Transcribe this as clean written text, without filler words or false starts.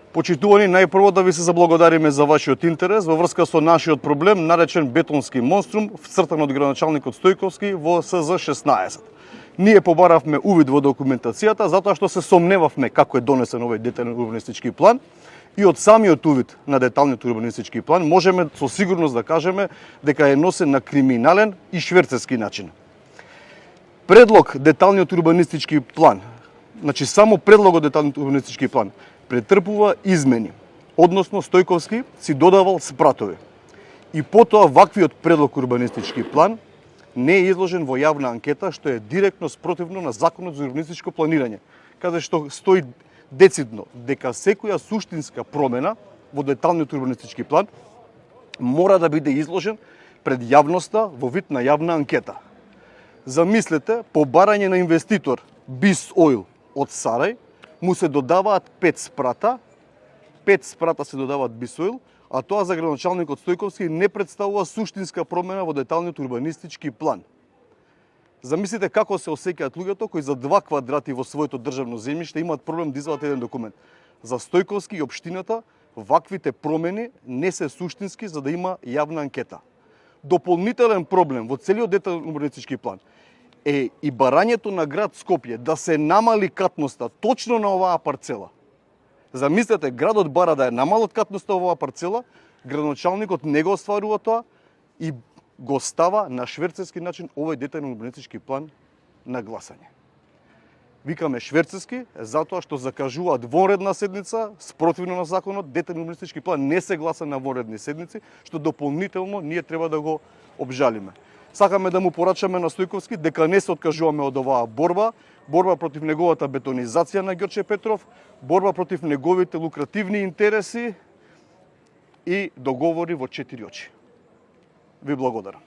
Почитувани, најпрво да ви се заблагодариме за вашиот интерес во врска со нашиот проблем, наречен бетонски монструм, вцртан од градоначалникот Стојковски во СЗ-16. Ние побаравме увид во документацијата затоа што се сомневавме како е донесен овој детален урбанистички план и од самиот увид на деталниот урбанистички план можеме со сигурност да кажеме дека е носен на криминален и шверцерски начин. Предлог деталниот урбанистички план, значи само предлогот деталниот урбанистички план претрпува измени, односно Стојковски си додавал спратови. И потоа ваквиот предлог урбанистички план не е изложен во јавна анкета, што е директно спротивно на Законот за урбанистичко планирање, каде што стои децидно дека секоја суштинска промена во деталниот урбанистички план мора да биде изложен пред јавноста во вид на јавна анкета. Замислете, по барање на инвеститор Бис Ойл од Сарај, му се додаваат 5 спрата, 5 спрата се додаваат Бис Ойл, а тоа за градоначалникот Стојковски не представува суштинска промена во деталниот урбанистички план. Замислите како се осеќаат луѓето кои за 2 квадрати во своето државно земјиште имаат проблем да извадат еден документ. За Стојковски и општината ваквите промени не се суштински за да има јавна анкета. Дополнителен проблем во целиот детален урбанистички план е и барањето на град Скопје да се намали катноста точно на оваа парцела. Замислете, градот бара да е намалот катноста оваа парцела, градоначалникот не го остварува тоа и го става на шверцерски начин овој детален урбанистички план на гласање. Викаме шверцерски затоа што закажуваат вонредна седница, спротивно на законот, детален урбанистички план не се гласа на вонредни седници, што дополнително ние треба да го обжалиме. Сакаме да му порачаме на Стојковски дека не се откажуваме од оваа борба против неговата бетонизација на Ѓорче Петров, борба против неговите лукративни интереси и договори во 4 очи. Ви благодарам.